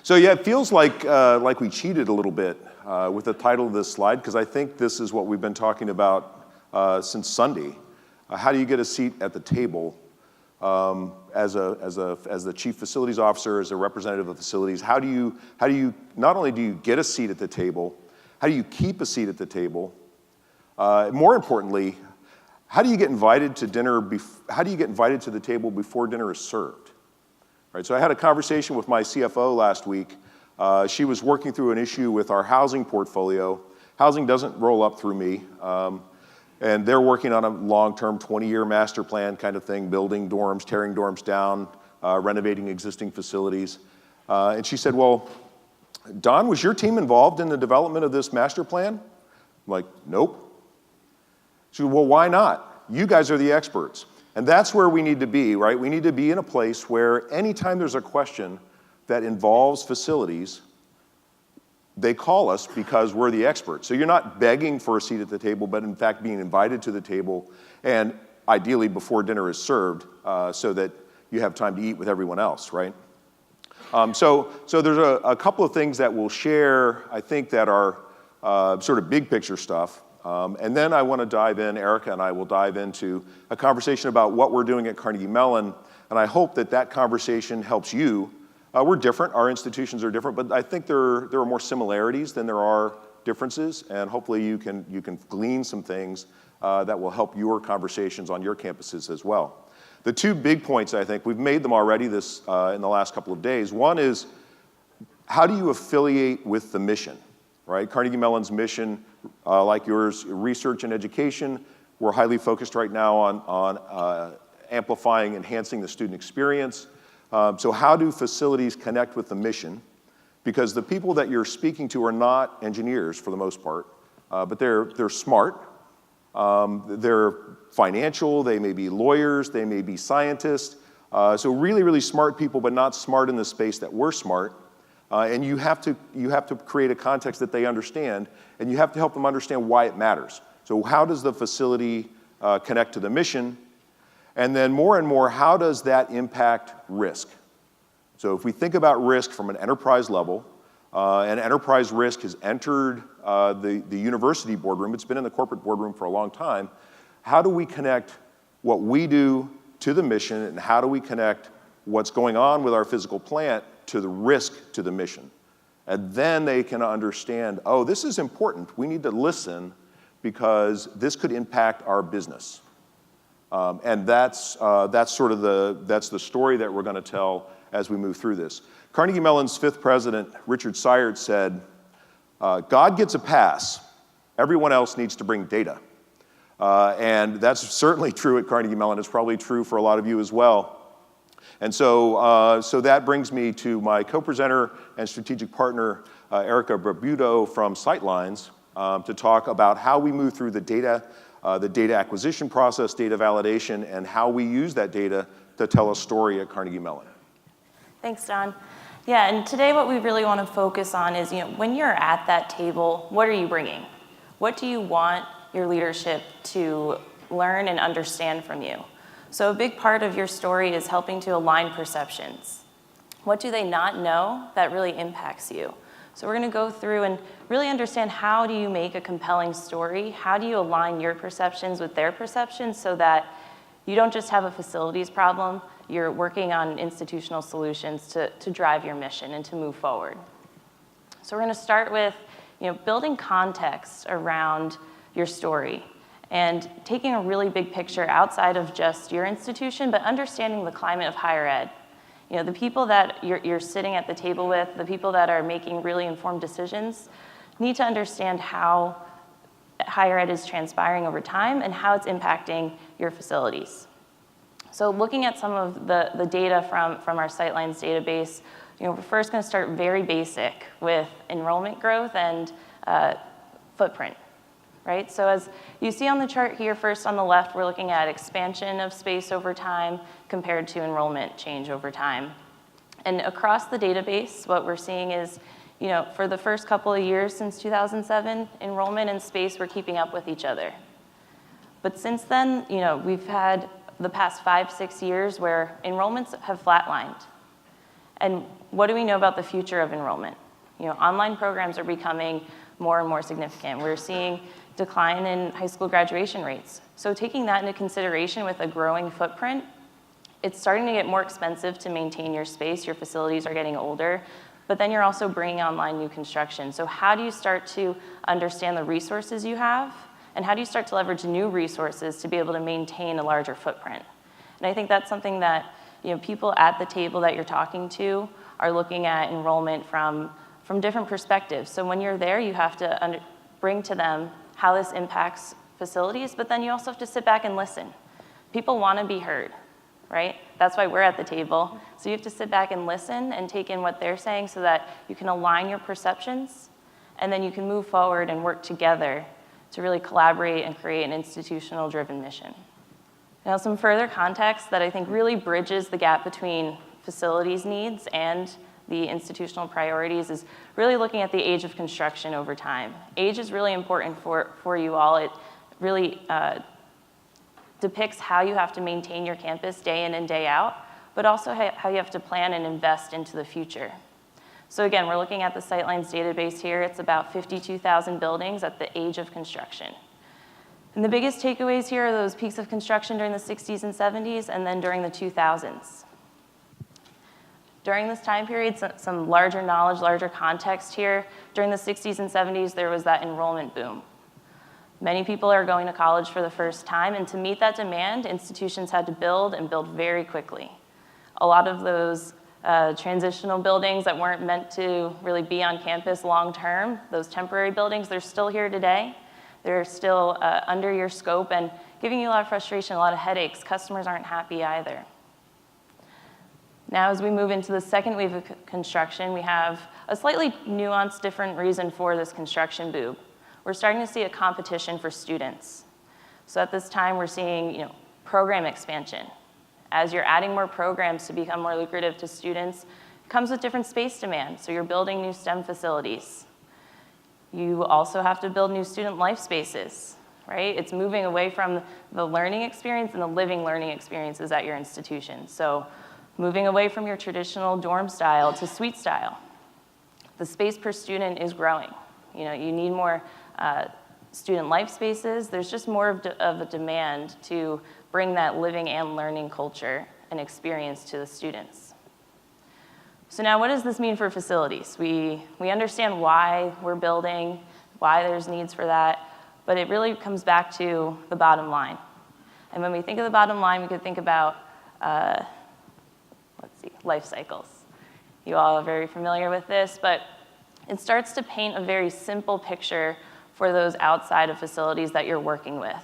So yeah, it feels like we cheated a little bit with the title of this slide, because I think this is what we've been talking about since Sunday. How do you get a seat at the table as the chief facilities officer, as a representative of facilities? How do you not only do you get a seat at the table, how do you keep a seat at the table? More importantly, how do you get invited to dinner? How do you get invited to the table before dinner is served? Right. So I had a conversation with my CFO last week. She was working through an issue with our housing portfolio. Housing doesn't roll up through me. And they're working on a long-term 20-year master plan kind of thing, building dorms, tearing dorms down, renovating existing facilities. And she said, well, Don, was your team involved in the development of this master plan? I'm like, nope. She said, well, why not? You guys are the experts. And that's where we need to be, right? We need to be in a place where anytime there's a question that involves facilities, they call us because we're the experts. So you're not begging for a seat at the table, but in fact being invited to the table, and ideally before dinner is served, so that you have time to eat with everyone else, right? So there's a couple of things that we'll share, I think, that are sort of big picture stuff. And then I want to dive in, Erica and I will dive into a conversation about what we're doing at Carnegie Mellon, and I hope that that conversation helps you. We're different, our institutions are different, but I think there are more similarities than there are differences, and hopefully you can glean some things that will help your conversations on your campuses as well. The two big points, I think, we've made them already in the last couple of days. One is, how do you affiliate with the mission, right? Carnegie Mellon's mission, like yours, research and education. We're highly focused right now on amplifying, enhancing the student experience. So how do facilities connect with the mission? Because the people that you're speaking to are not engineers for the most part, but they're smart. They're financial, they may be lawyers, they may be scientists. So really, really smart people, but not smart in the space that we're smart. And you have to create a context that they understand, and you have to help them understand why it matters. So how does the facility connect to the mission? And then more and more, how does that impact risk? So if we think about risk from an enterprise level, and enterprise risk has entered the university boardroom, it's been in the corporate boardroom for a long time, how do we connect what we do to the mission, and how do we connect what's going on with our physical plant to the risk to the mission? And then they can understand, oh, this is important, we need to listen because this could impact our business. And that's sort of the story that we're going to tell as we move through this. Carnegie Mellon's fifth president, Richard Syard, said, God gets a pass, everyone else needs to bring data. And that's certainly true at Carnegie Mellon. It's probably true for a lot of you as well. And so that brings me to my co-presenter and strategic partner, Erica Barbuto from Sightlines, to talk about how we move through the data acquisition process, data validation, and how we use that data to tell a story at Carnegie Mellon. Thanks, Don. Yeah, and today what we really want to focus on is, when you're at that table, what are you bringing? What do you want your leadership to learn and understand from you? So a big part of your story is helping to align perceptions. What do they not know that really impacts you? So we're going to go through and really understand, how do you make a compelling story? How do you align your perceptions with their perceptions so that you don't just have a facilities problem, you're working on institutional solutions to drive your mission and to move forward. So we're going to start with building context around your story and taking a really big picture outside of just your institution, but understanding the climate of higher ed. The people that you're sitting at the table with, the people that are making really informed decisions, need to understand how higher ed is transpiring over time and how it's impacting your facilities. So looking at some of the data from our Sightlines database, we're first going to start very basic with enrollment growth and footprint. Right? So as you see on the chart here, first on the left, we're looking at expansion of space over time compared to enrollment change over time. And across the database, what we're seeing is, for the first couple of years since 2007, enrollment and space were keeping up with each other. But since then, we've had the past 5-6 years where enrollments have flatlined. And what do we know about the future of enrollment? Online programs are becoming more and more significant. We're seeing decline in high school graduation rates. So taking that into consideration with a growing footprint, it's starting to get more expensive to maintain your space. Your facilities are getting older, but then you're also bringing online new construction. So how do you start to understand the resources you have, and how do you start to leverage new resources to be able to maintain a larger footprint? And I think that's something that people at the table that you're talking to are looking at enrollment from different perspectives. So when you're there, you have to bring to them how this impacts facilities, but then you also have to sit back and listen. People want to be heard, right? That's why we're at the table. So you have to sit back and listen and take in what they're saying so that you can align your perceptions, and then you can move forward and work together to really collaborate and create an institutional-driven mission. Now, some further context that I think really bridges the gap between facilities needs and the institutional priorities is really looking at the age of construction over time. Age is really important for you all. It really depicts how you have to maintain your campus day in and day out, but also how you have to plan and invest into the future. So again, we're looking at the Sightlines database here. It's about 52,000 buildings at the age of construction. And the biggest takeaways here are those peaks of construction during the 60s and 70s, and then during the 2000s. During this time period, some larger knowledge, larger context here. During the 60s and 70s, there was that enrollment boom. Many people are going to college for the first time, and to meet that demand, institutions had to build and build very quickly. A lot of those transitional buildings that weren't meant to really be on campus long term, those temporary buildings, they're still here today. They're still under your scope and giving you a lot of frustration, a lot of headaches. Customers aren't happy either. Now, as we move into the second wave of construction, we have a slightly nuanced, different reason for this construction boom. We're starting to see a competition for students. So at this time, we're seeing program expansion. As you're adding more programs to become more lucrative to students, it comes with different space demands. So you're building new STEM facilities. You also have to build new student life spaces, right? It's moving away from the learning experience and the living learning experiences at your institution. So moving away from your traditional dorm style to suite style. The space per student is growing. You need more student life spaces. There's just more of a demand to bring that living and learning culture and experience to the students. So now, what does this mean for facilities? We understand why we're building, why there's needs for that, but it really comes back to the bottom line. And when we think of the bottom line, we could think about, life cycles. You all are very familiar with this, but it starts to paint a very simple picture for those outside of facilities that you're working with.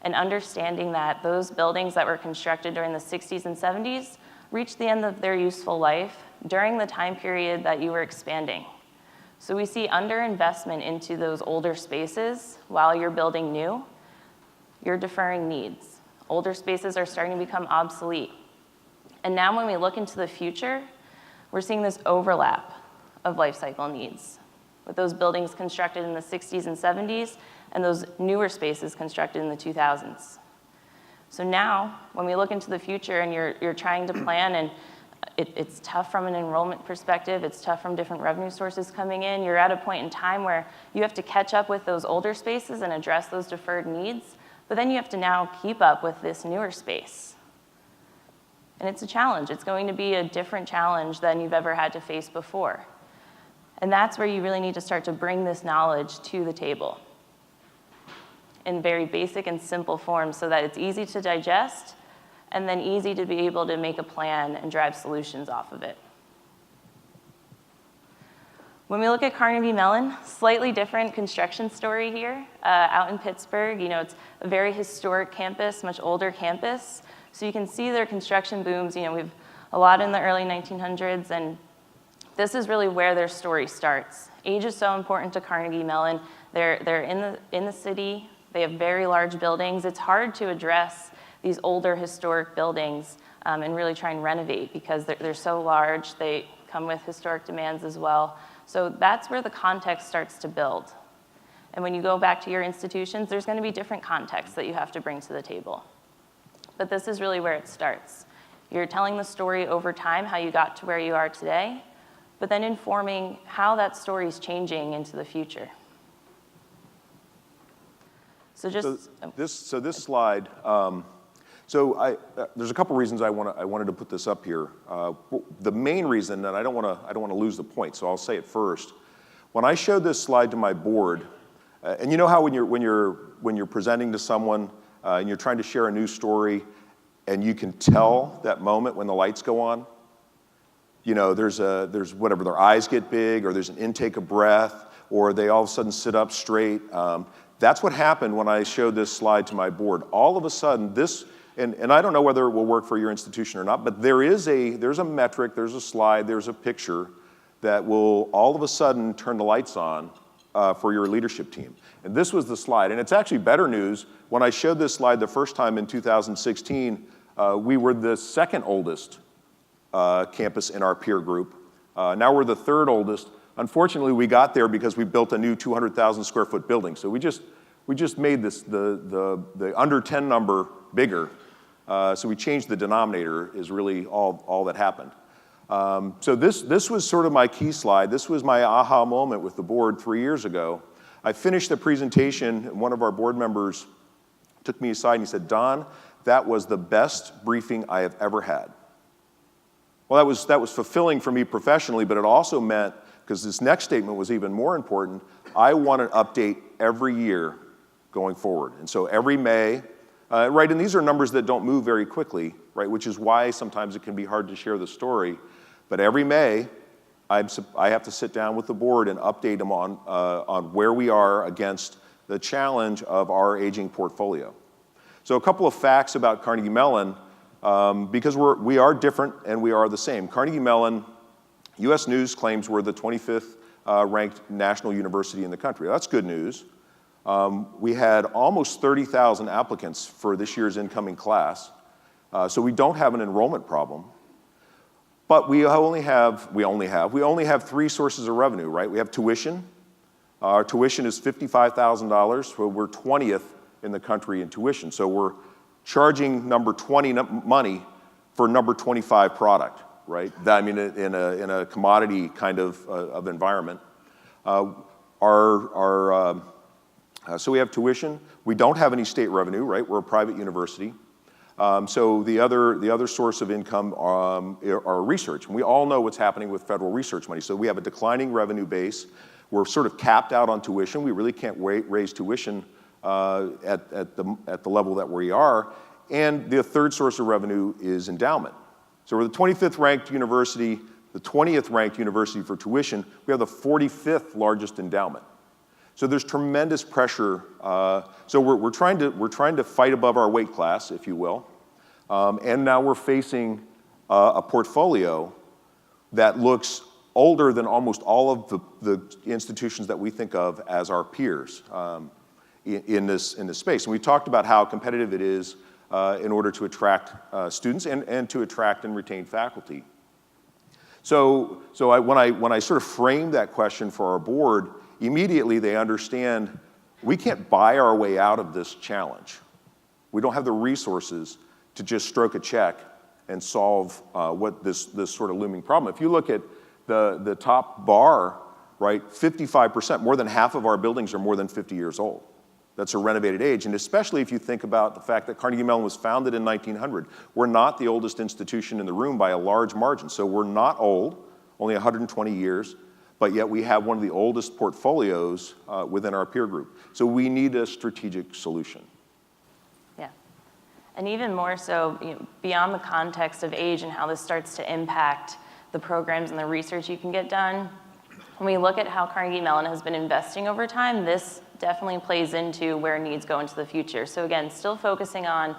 And understanding that those buildings that were constructed during the 60s and 70s reached the end of their useful life during the time period that you were expanding. So we see underinvestment into those older spaces while you're building new. You're deferring needs. Older spaces are starting to become obsolete. And now when we look into the future, we're seeing this overlap of life cycle needs with those buildings constructed in the 60s and 70s and those newer spaces constructed in the 2000s. So now, when we look into the future and you're trying to plan, and it's tough from an enrollment perspective, it's tough from different revenue sources coming in, you're at a point in time where you have to catch up with those older spaces and address those deferred needs, but then you have to now keep up with this newer space. And it's a challenge. It's going to be a different challenge than you've ever had to face before. And that's where you really need to start to bring this knowledge to the table in very basic and simple form so that it's easy to digest and then easy to be able to make a plan and drive solutions off of it. When we look at Carnegie Mellon, slightly different construction story here. Out in Pittsburgh, it's a very historic campus, much older campus. So you can see their construction booms. We've a lot in the early 1900s, and this is really where their story starts. Age is so important to Carnegie Mellon. They're in the city. They have very large buildings. It's hard to address these older historic buildings and really try and renovate because they're so large. They come with historic demands as well. So that's where the context starts to build. And when you go back to your institutions, there's going to be different contexts that you have to bring to the table. But this is really where it starts. You're telling the story over time, how you got to where you are today, but then informing how that story is changing into the future. So this slide, there's a couple reasons I wanted to put this up here. The main reason, and I don't want to lose the point, so I'll say it first. When I showed this slide to my board, and you know how when you're presenting to someone and you're trying to share a new story, and you can tell that moment when the lights go on. You know, there's whatever, their eyes get big, or there's an intake of breath, or they all of a sudden sit up straight. That's what happened when I showed this slide to my board. All of a sudden, and I don't know whether it will work for your institution or not, but there's a metric, there's a slide, there's a picture that will all of a sudden turn the lights on for your leadership team. And this was the slide. And it's actually better news. When I showed this slide the first time in 2016, we were the second oldest campus in our peer group. Now we're the third oldest. Unfortunately, we got there because we built a new 200,000 square foot building. So we just made this the under 10 number bigger. So we changed the denominator is really all that happened. So this was sort of my key slide. This was my aha moment with the board 3 years ago. I finished the presentation, and one of our board members took me aside and he said, "Don, that was the best briefing I have ever had." Well, that was fulfilling for me professionally, but it also meant, because this next statement was even more important, I want an update every year going forward. And so every May, right, and these are numbers that don't move very quickly, right, which is why sometimes it can be hard to share the story. But every May, I have to sit down with the board and update them on where we are against the challenge of our aging portfolio. So a couple of facts about Carnegie Mellon, because we are different and we are the same. Carnegie Mellon, U.S. News claims we're the 25th ranked national university in the country. That's good news. We had almost 30,000 applicants for this year's incoming class, so we don't have an enrollment problem. But we only have three sources of revenue, right? We have tuition. Our tuition is $55,000. So we're 20th in the country in tuition. So we're charging number 20 money for number 25 product, right? I mean, in a commodity kind of environment. So we have tuition. We don't have any state revenue, right? We're a private university. So the other source of income are research. And we all know what's happening with federal research money. So we have a declining revenue base. We're sort of capped out on tuition. We really can't raise tuition at the level that we are. And the third source of revenue is endowment. So we're the 25th ranked university, the 20th ranked university for tuition. We have the 45th largest endowment. So there's tremendous pressure. So we're trying to fight above our weight class, if you will. And now we're facing a portfolio that looks older than almost all of the institutions that we think of as our peers in this space. And we talked about how competitive it is in order to attract students and to attract and retain faculty. So when I sort of framed that question for our board, immediately they understand we can't buy our way out of this challenge. We don't have the resources to just stroke a check and solve what this sort of looming problem. If you look at the top bar, right, 55%, more than half of our buildings are more than 50 years old. That's a renovated age, and especially if you think about the fact that Carnegie Mellon was founded in 1900. We're not the oldest institution in the room by a large margin, so we're not old, only 120 years. But yet we have one of the oldest portfolios within our peer group. So we need a strategic solution. Yeah, and even more so, beyond the context of age and how this starts to impact the programs and the research you can get done, when we look at how Carnegie Mellon has been investing over time, this definitely plays into where needs go into the future. So again, still focusing on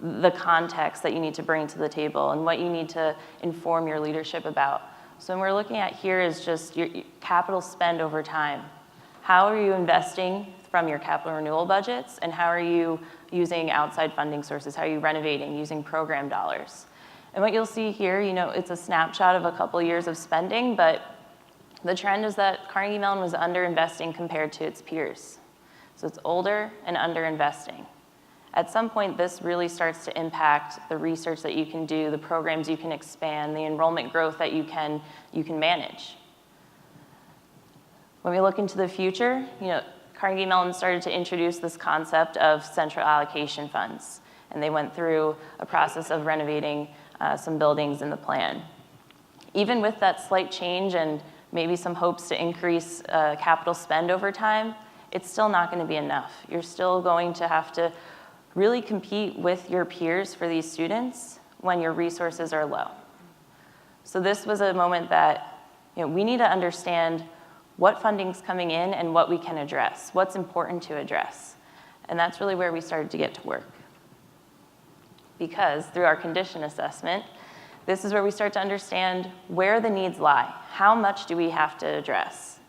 the context that you need to bring to the table and what you need to inform your leadership about. So what we're looking at here is just your capital spend over time. How are you investing from your capital renewal budgets, and how are you using outside funding sources? How are you renovating using program dollars? And what you'll see here, it's a snapshot of a couple years of spending, but the trend is that Carnegie Mellon was underinvesting compared to its peers. So it's older and underinvesting. at some point this really starts to impact the research that you can do, the programs you can expand, the enrollment growth that you can manage. When we look into the future, Carnegie Mellon started to introduce this concept of central allocation funds, and they went through a process of renovating some buildings in the plan. Even with that slight change and maybe some hopes to increase capital spend over time, it's still not going to be enough. You're still going to have to really compete with your peers for these students when your resources are low. So this was a moment that we need to understand what funding's coming in and what we can address, what's important to address. And that's really where we started to get to work. Because through our condition assessment, this is where we start to understand where the needs lie. How much do we have to address?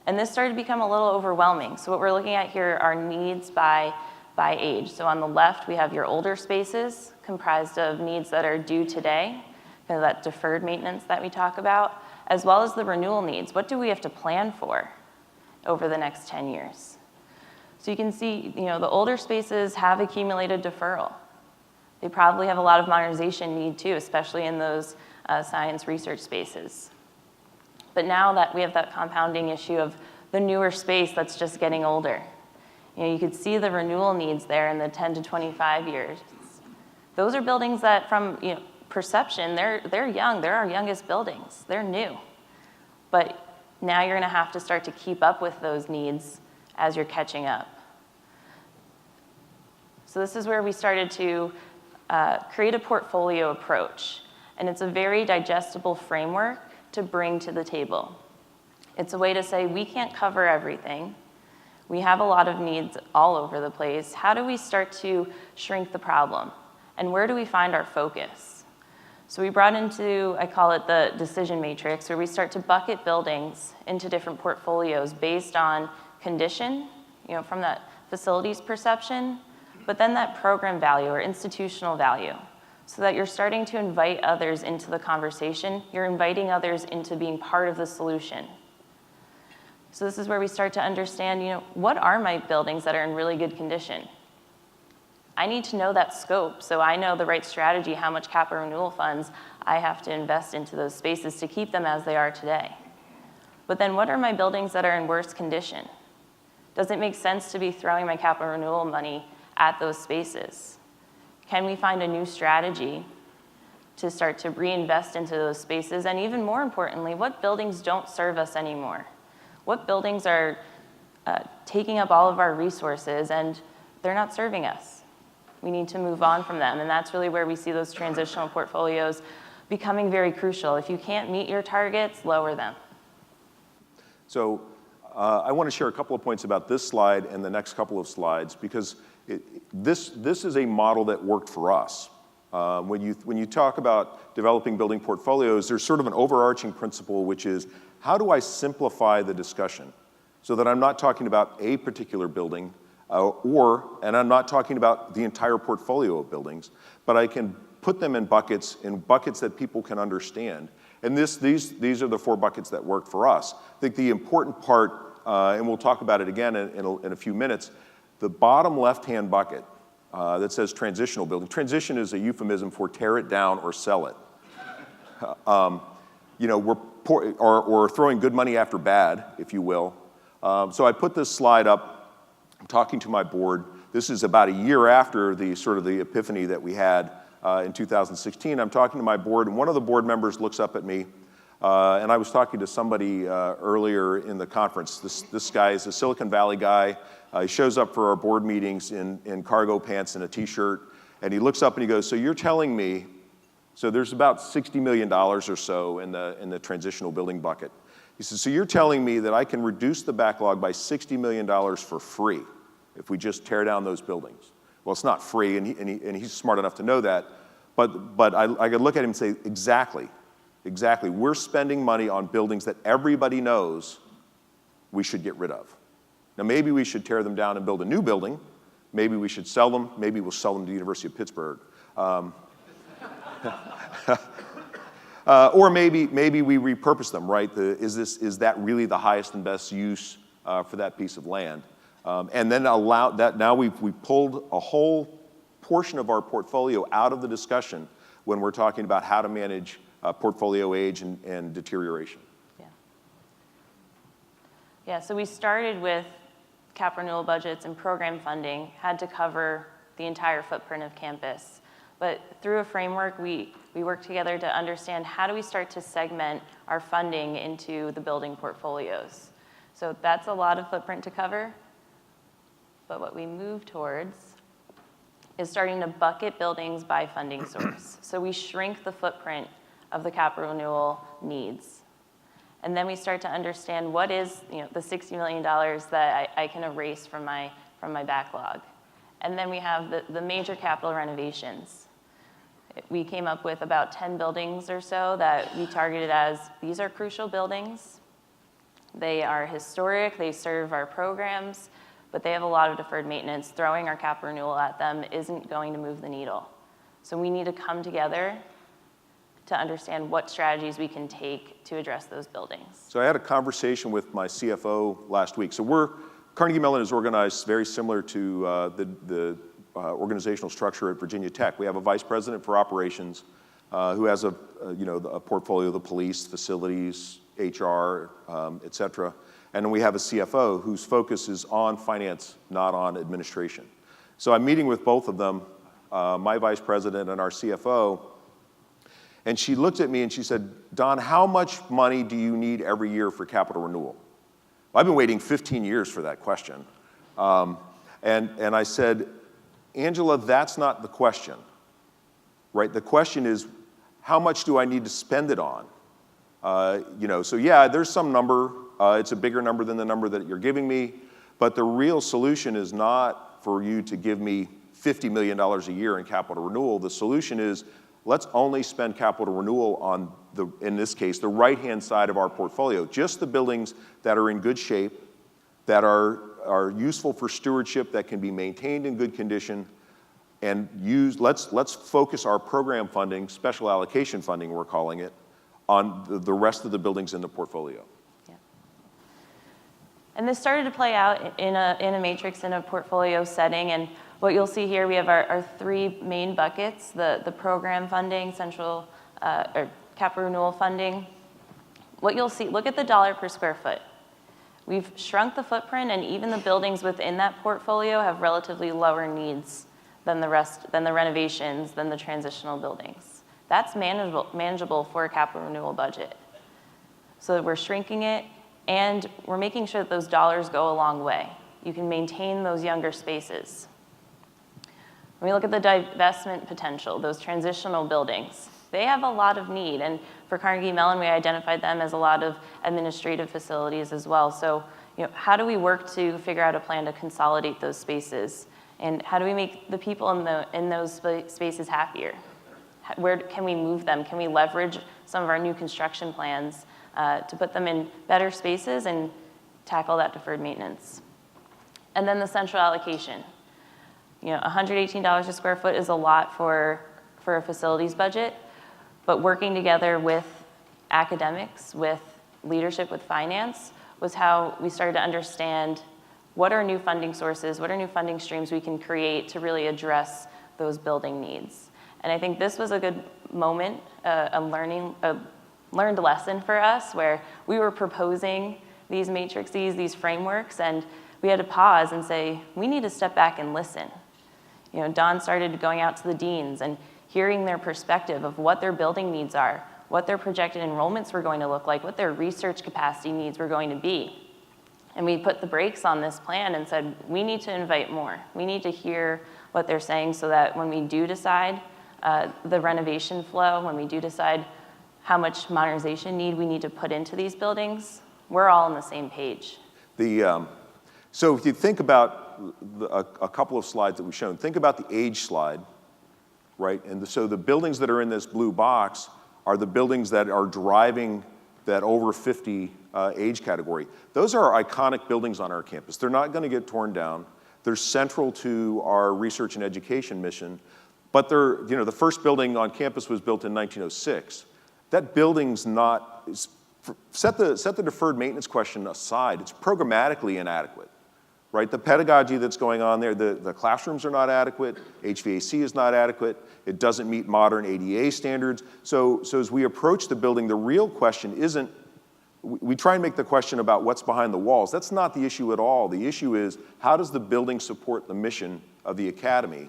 And this started to become a little overwhelming. So what we're looking at here are needs by age. So on the left, we have your older spaces comprised of needs that are due today, kind of that deferred maintenance that we talk about, as well as the renewal needs. What do we have to plan for over the next 10 years? So you can see, the older spaces have accumulated deferral. They probably have a lot of modernization need too, especially in those science research spaces. But now that we have that compounding issue of the newer space that's just getting older, you could see the renewal needs there in the 10 to 25 years. Those are buildings that from perception, they're young. They're our youngest buildings. They're new. But now you're going to have to start to keep up with those needs as you're catching up. So this is where we started to create a portfolio approach. And it's a very digestible framework to bring to the table. It's a way to say we can't cover everything. We have a lot of needs all over the place. How do we start to shrink the problem? And where do we find our focus? So we brought into, I call it the decision matrix, where we start to bucket buildings into different portfolios based on condition, from that facilities perception, but then that program value or institutional value, so that you're starting to invite others into the conversation. You're inviting others into being part of the solution. So this is where we start to understand, what are my buildings that are in really good condition? I need to know that scope so I know the right strategy, how much capital renewal funds I have to invest into those spaces to keep them as they are today. But then what are my buildings that are in worse condition? Does it make sense to be throwing my capital renewal money at those spaces? Can we find a new strategy to start to reinvest into those spaces? And even more importantly, what buildings don't serve us anymore? What buildings are taking up all of our resources and they're not serving us? We need to move on from them. And that's really where we see those transitional portfolios becoming very crucial. If you can't meet your targets, lower them. So I want to share a couple of points about this slide and the next couple of slides, because this is a model that worked for us. When you talk about developing building portfolios, there's sort of an overarching principle, which is, how do I simplify the discussion so that I'm not talking about a particular building, and I'm not talking about the entire portfolio of buildings, but I can put them in buckets that people can understand. And these are the 4 buckets that worked for us. I think the important part, and we'll talk about it again in a few minutes, the bottom left-hand bucket that says transitional building. Transition is a euphemism for tear it down or sell it. Or throwing good money after bad, if you will. So I put this slide up. I'm talking to my board. This is about a year after the epiphany that we had in 2016. I'm talking to my board, and one of the board members looks up at me, and I was talking to somebody earlier in the conference. This guy is a Silicon Valley guy. He shows up for our board meetings in cargo pants and a t-shirt, and he looks up and he goes, "So you're telling me," so there's about $60 million or so in the transitional building bucket. He says, "So you're telling me that I can reduce the backlog by $60 million for free if we just tear down those buildings?" Well, it's not free, and he's smart enough to know that, but I could look at him and say, exactly. We're spending money on buildings that everybody knows we should get rid of. Now, maybe we should tear them down and build a new building. Maybe we should sell them. Maybe we'll sell them to the University of Pittsburgh. Or maybe we repurpose them, right? Is that really the highest and best use for that piece of land? And then allow that. Now we pulled a whole portion of our portfolio out of the discussion when we're talking about how to manage portfolio age and deterioration. Yeah, so we started with cap renewal budgets and program funding, had to cover the entire footprint of campus. But through a framework, we worked together to understand how do we start to segment our funding into the building portfolios. So that's a lot of footprint to cover. But what we move towards is starting to bucket buildings by funding source. So we shrink the footprint of the cap renewal needs. And then we start to understand what is the $60 million that I can erase from my backlog. And then we have the major capital renovations. We came up with about 10 buildings or so that we targeted as, these are crucial buildings. They are historic, they serve our programs, but they have a lot of deferred maintenance. Throwing our cap renewal at them isn't going to move the needle. So we need to come together to understand what strategies we can take to address those buildings. So I had a conversation with my CFO last week. So Carnegie Mellon is organized very similar to the organizational structure at Virginia Tech. We have a vice president for operations who has a portfolio of the police, facilities, HR, et cetera. And then we have a CFO whose focus is on finance, not on administration. So I'm meeting with both of them, my vice president and our CFO, and she looked at me and she said, Don, how much money do you need every year for capital renewal? I've been waiting 15 years for that question. And I said, Angela, that's not the question, right? The question is, how much do I need to spend it on? So yeah, there's some number. It's a bigger number than the number that you're giving me. But the real solution is not for you to give me $50 million a year in capital renewal. The solution is, let's only spend capital renewal on, in this case, the right-hand side of our portfolio. Just the buildings that are in good shape, that are useful for stewardship, that can be maintained in good condition, and let's focus our program funding, special allocation funding we're calling it, on the rest of the buildings in the portfolio. Yeah. And this started to play out in a matrix, in a portfolio setting, and what you'll see here, we have our three main buckets, the program funding, central or cap renewal funding. What you'll see, look at the dollar per square foot. We've shrunk the footprint, and even the buildings within that portfolio have relatively lower needs than the renovations, than the transitional buildings. That's manageable for a capital renewal budget. So we're shrinking it, and we're making sure that those dollars go a long way. You can maintain those younger spaces. When we look at the divestment potential, those transitional buildings, they have a lot of need. And for Carnegie Mellon, we identified them as a lot of administrative facilities as well. So, how do we work to figure out a plan to consolidate those spaces? And how do we make the people in those spaces happier? Where can we move them? Can we leverage some of our new construction plans to put them in better spaces and tackle that deferred maintenance? And then the central allocation. $118 a square foot is a lot for a facilities budget, but working together with academics, with leadership, with finance, was how we started to understand what are new funding sources, what are new funding streams we can create to really address those building needs. And I think this was a good moment, a learned lesson for us, where we were proposing these matrices, these frameworks, and we had to pause and say, we need to step back and listen. Don started going out to the deans and hearing their perspective of what their building needs are, what their projected enrollments were going to look like, what their research capacity needs were going to be. And we put the brakes on this plan and said, we need to invite more. We need to hear what they're saying so that when we do decide the renovation flow, when we do decide how much modernization need we need to put into these buildings, we're all on the same page. So if you think about a couple of slides that we've shown, think about the age slide, right? And so the buildings that are in this blue box are the buildings that are driving that over 50 age category. Those are iconic buildings on our campus. They're not going to get torn down. They're central to our research and education mission. But the first building on campus was built in 1906. That building's set the deferred maintenance question aside. It's programmatically inadequate, right? The pedagogy that's going on there, the classrooms are not adequate, HVAC is not adequate, it doesn't meet modern ADA standards. So as we approach the building, the real question isn't, we try and make the question about what's behind the walls. That's not the issue at all. The issue is, how does the building support the mission of the academy?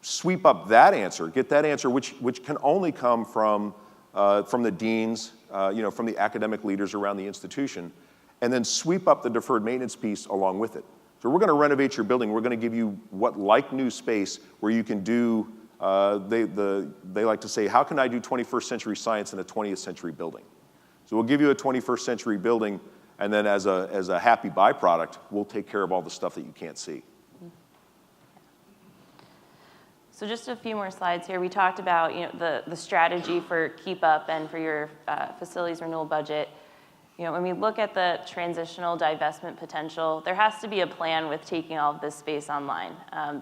Sweep up that answer, get that answer, which can only come from the deans, from the academic leaders around the institution, and then sweep up the deferred maintenance piece along with it. So we're going to renovate your building. We're going to give you like new space where you can do, they like to say, how can I do 21st century science in a 20th century building? So we'll give you a 21st century building, and then as a happy byproduct, we'll take care of all the stuff that you can't see. So just a few more slides here. We talked about the strategy for keep up and for your facilities renewal budget. When we look at the transitional divestment potential, there has to be a plan with taking all of this space online.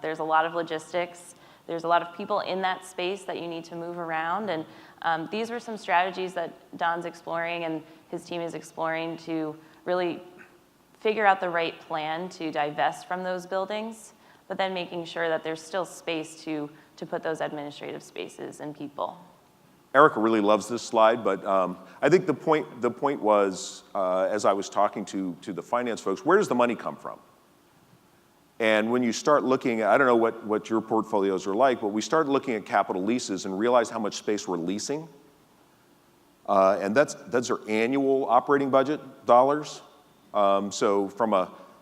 There's a lot of logistics. There's a lot of people in that space that you need to move around. And these are some strategies that Don's exploring and his team is exploring to really figure out the right plan to divest from those buildings, but then making sure that there's still space to put those administrative spaces and people. Erica really loves this slide, but I think the point was, as I was talking to the finance folks, where does the money come from? And when you start looking, I don't know what your portfolios are like, but we started looking at capital leases and realized how much space we're leasing. And that's our annual operating budget dollars. So from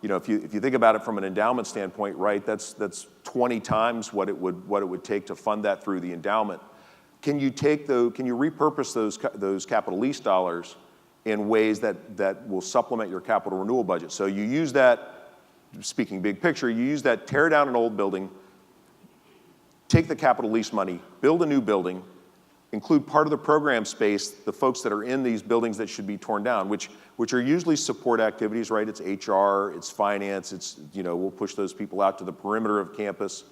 if you think about it from an endowment standpoint, right, that's 20 times what it would take to fund that through the endowment. Can you repurpose those capital lease dollars in ways that will supplement your capital renewal budget? So you use that, speaking big picture, you use that, tear down an old building, take the capital lease money, build a new building, include part of the program space, the folks that are in these buildings that should be torn down, which are usually support activities, right? It's HR, it's finance, it's, we'll push those people out to the perimeter of campus.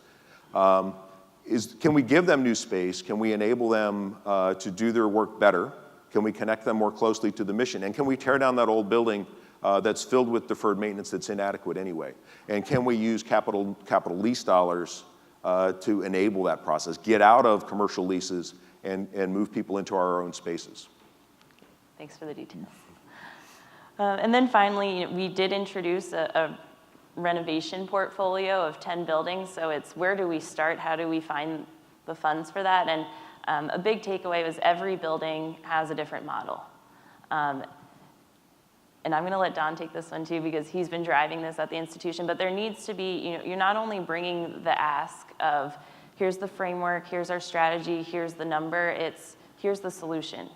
Can we give them new space? Can we enable them to do their work better? Can we connect them more closely to the mission? And can we tear down that old building that's filled with deferred maintenance that's inadequate anyway? And can we use capital lease dollars to enable that process, get out of commercial leases and move people into our own spaces? Thanks for the details. And then finally, we did introduce a renovation portfolio of 10 buildings. So it's where do we start? How do we find the funds for that? And a big takeaway was every building has a different model. And I'm going to let Don take this one too because he's been driving this at the institution. But there needs to be, you're not only bringing the ask of here's the framework, here's our strategy, here's the number, it's here's the solution.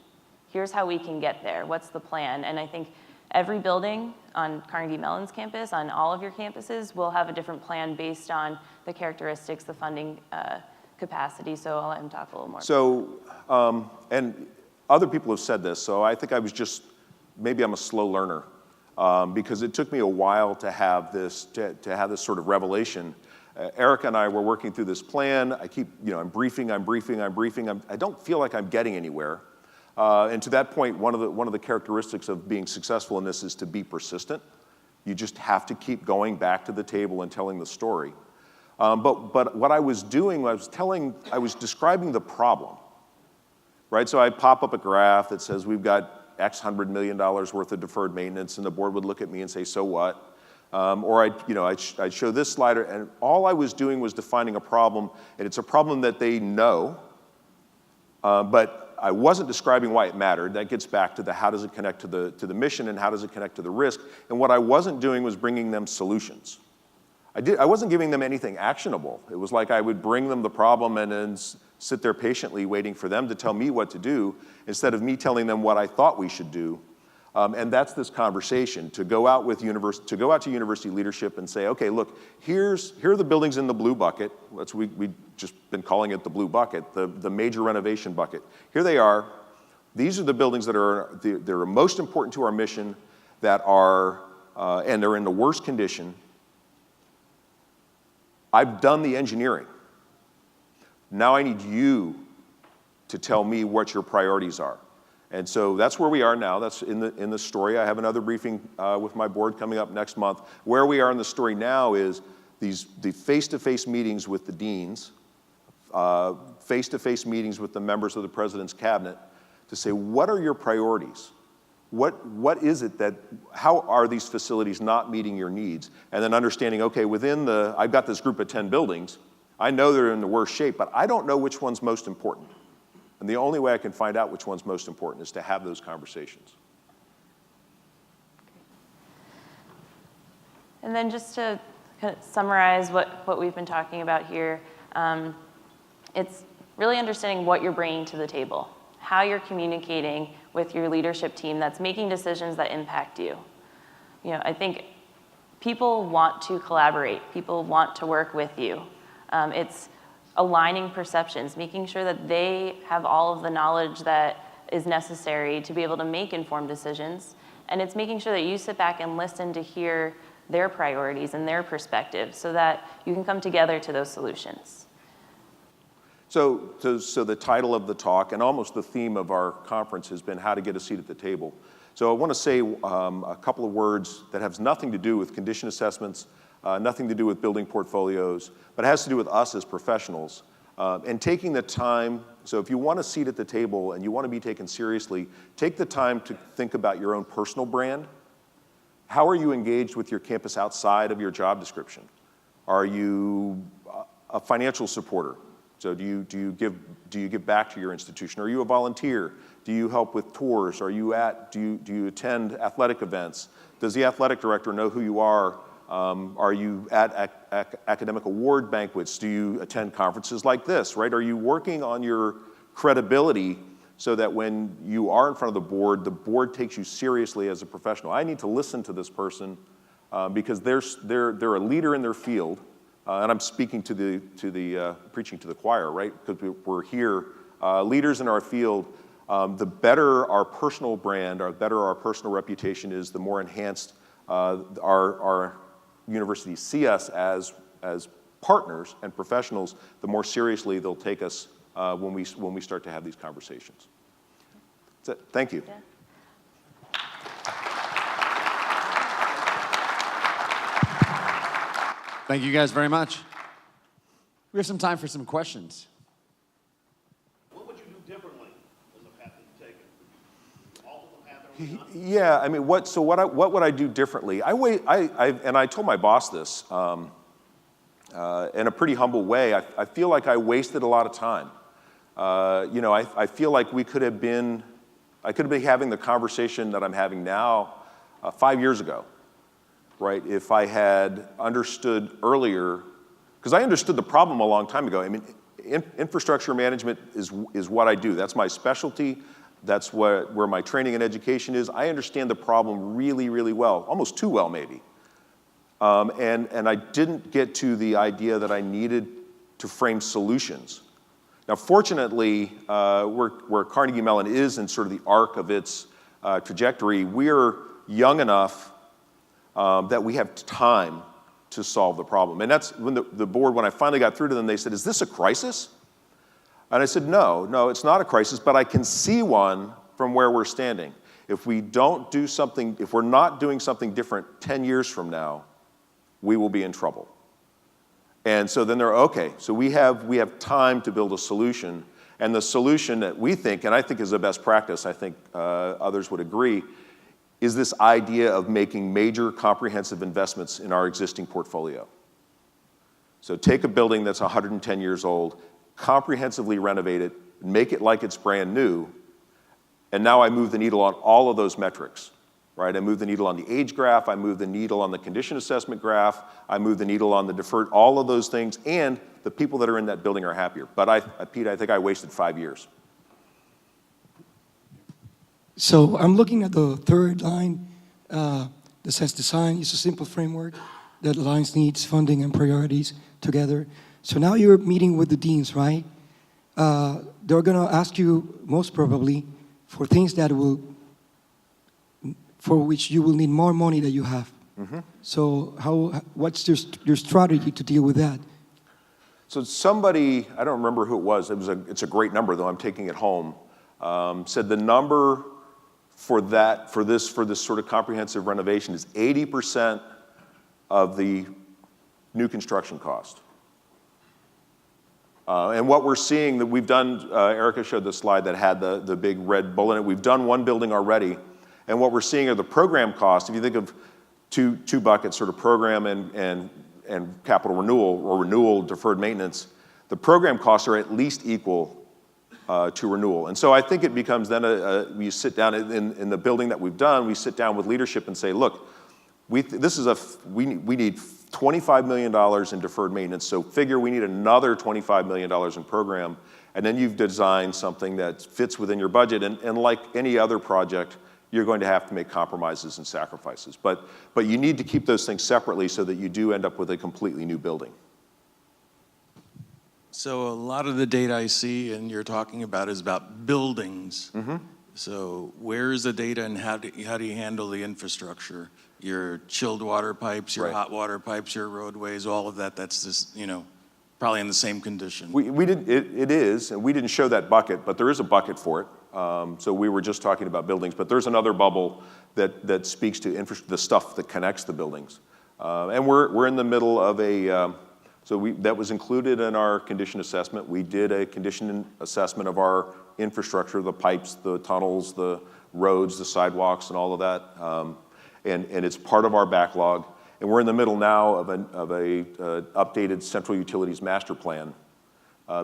Here's how we can get there. What's the plan? And I think every building on Carnegie Mellon's campus, on all of your campuses, will have a different plan based on the characteristics, the funding capacity. So I'll let him talk a little more. So, and other people have said this, so I think maybe I'm a slow learner because it took me a while to have this sort of revelation. Erica and I were working through this plan. I keep, I'm briefing. I don't feel like I'm getting anywhere. And to that point, one of the characteristics of being successful in this is to be persistent. You just have to keep going back to the table and telling the story. But what I was doing, I was describing the problem, right? So I'd pop up a graph that says we've got X $100 million worth of deferred maintenance, and the board would look at me and say, so what? Or I'd show this slider, and all I was doing was defining a problem, and it's a problem that they know, but I wasn't describing why it mattered. That gets back to the how does it connect to the mission and how does it connect to the risk. And what I wasn't doing was bringing them solutions. I wasn't giving them anything actionable. It was like I would bring them the problem and then sit there patiently waiting for them to tell me what to do instead of me telling them what I thought we should do. And that's this conversation, to go out to university leadership and say, okay, look, here are the buildings in the blue bucket. We've just been calling it the blue bucket, the major renovation bucket. Here they are. These are the buildings that are most important to our mission that are, and they're in the worst condition. I've done the engineering. Now I need you to tell me what your priorities are. And so that's where we are now. That's in the story. I have another briefing with my board coming up next month. Where we are in the story now is the face-to-face meetings with the deans, face-to-face meetings with the members of the president's cabinet to say, what are your priorities? What is it how are these facilities not meeting your needs? And then understanding, okay, I've got this group of 10 buildings. I know they're in the worst shape, but I don't know which one's most important. And the only way I can find out which one's most important is to have those conversations. And then just to kind of summarize what we've been talking about here, it's really understanding what you're bringing to the table, how you're communicating with your leadership team that's making decisions that impact you. I think people want to collaborate. People want to work with you. It's aligning perceptions, making sure that they have all of the knowledge that is necessary to be able to make informed decisions. And it's making sure that you sit back and listen to hear their priorities and their perspectives so that you can come together to those solutions. So the title of the talk and almost the theme of our conference has been how to get a seat at the table. So I want to say a couple of words that have nothing to do with condition assessments, nothing to do with building portfolios, but it has to do with us as professionals. And taking the time, so if you want a seat at the table and you want to be taken seriously, take the time to think about your own personal brand. How are you engaged with your campus outside of your job description? Are you a financial supporter? So do you give back to your institution? Are you a volunteer? Do you help with tours? Do you attend athletic events? Does the athletic director know who you are? Are you at academic award banquets? Do you attend conferences like this, right? Are you working on your credibility so that when you are in front of the board takes you seriously as a professional? I need to listen to this person because they're a leader in their field. And I'm speaking preaching to the choir, right? Because we're here, leaders in our field. The better our personal brand, the better our personal reputation is, the more enhanced our universities see us as partners and professionals, the more seriously they'll take us when we start to have these conversations. That's it. Thank you. Yeah. Thank you guys very much. We have some time for some questions. What would you do differently than the path that you've taken? All of them have their own. Yeah, I mean, what would I do differently? And I told my boss this in a pretty humble way. I feel like I wasted a lot of time. I feel like I could have been having the conversation that I'm having now 5 years ago. Right, if I had understood earlier, because I understood the problem a long time ago. I mean, infrastructure management is what I do. That's my specialty. That's where my training and education is. I understand the problem really, really well, almost too well maybe. And I didn't get to the idea that I needed to frame solutions. Now, fortunately, where Carnegie Mellon is in sort of the arc of its trajectory, we're young enough that we have time to solve the problem. And that's when the board, when I finally got through to them, they said, is this a crisis? And I said, no, it's not a crisis, but I can see one from where we're standing. If we're not doing something different 10 years from now, we will be in trouble. And so then so we have time to build a solution. And the solution that we think, and I think is the best practice, I think others would agree, is this idea of making major comprehensive investments in our existing portfolio. So take a building that's 110 years old, comprehensively renovate it, make it like it's brand new, and now I move the needle on all of those metrics, right? I move the needle on the age graph, I move the needle on the condition assessment graph, I move the needle on the deferred, all of those things, and the people that are in that building are happier. But Pete, I think I wasted 5 years. So I'm looking at the third line that says design is a simple framework that aligns needs, funding, and priorities together. So now you're meeting with the deans, right? They're going to ask you most probably for things for which you will need more money than you have. Mm-hmm. So what's your strategy to deal with that? So somebody, I don't remember who it was. It's a great number though. I'm taking it home. said the number for this sort of comprehensive renovation is 80% of the new construction cost. And what we're seeing that we've done, Erica showed the slide that had the big red bullet in it. We've done one building already, and what we're seeing are the program costs. If you think of two buckets, sort of program and capital renewal, or renewal deferred maintenance, the program costs are at least equal to renewal. And so I think it becomes then we sit down in the building that we've done, we sit down with leadership and say, look, we need $25 million in deferred maintenance, so figure we need another $25 million in program, and then you've designed something that fits within your budget, and like any other project, you're going to have to make compromises and sacrifices. But you need to keep those things separately so that you do end up with a completely new building. So a lot of the data I see and you're talking about is about buildings. Mm-hmm. So where is the data and how do you handle the infrastructure? Your chilled water pipes, your Right. hot water pipes, your roadways, all of that, that's just, probably in the same condition. It is, and we didn't show that bucket, but there is a bucket for it. So we were just talking about buildings, but there's another bubble that speaks to the stuff that connects the buildings. And we're in the middle of that was included in our condition assessment. We did a condition assessment of our infrastructure, the pipes, the tunnels, the roads, the sidewalks, and all of that. And it's part of our backlog. And we're in the middle now of a updated central utilities master plan.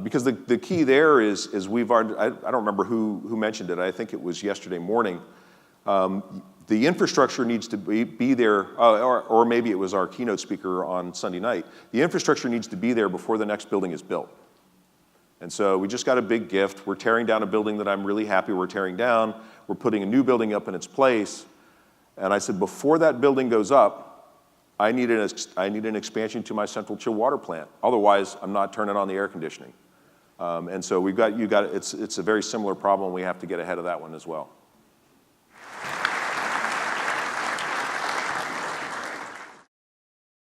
Because the key there is we've already, I don't remember who mentioned it, I think it was yesterday morning. The infrastructure needs to be there, or maybe it was our keynote speaker on Sunday night. The infrastructure needs to be there before the next building is built. And so we just got a big gift. We're tearing down a building that I'm really happy we're tearing down. We're putting a new building up in its place. And I said, before that building goes up, I need an expansion to my central chill water plant. Otherwise, I'm not turning on the air conditioning. And so it's a very similar problem. We have to get ahead of that one as well.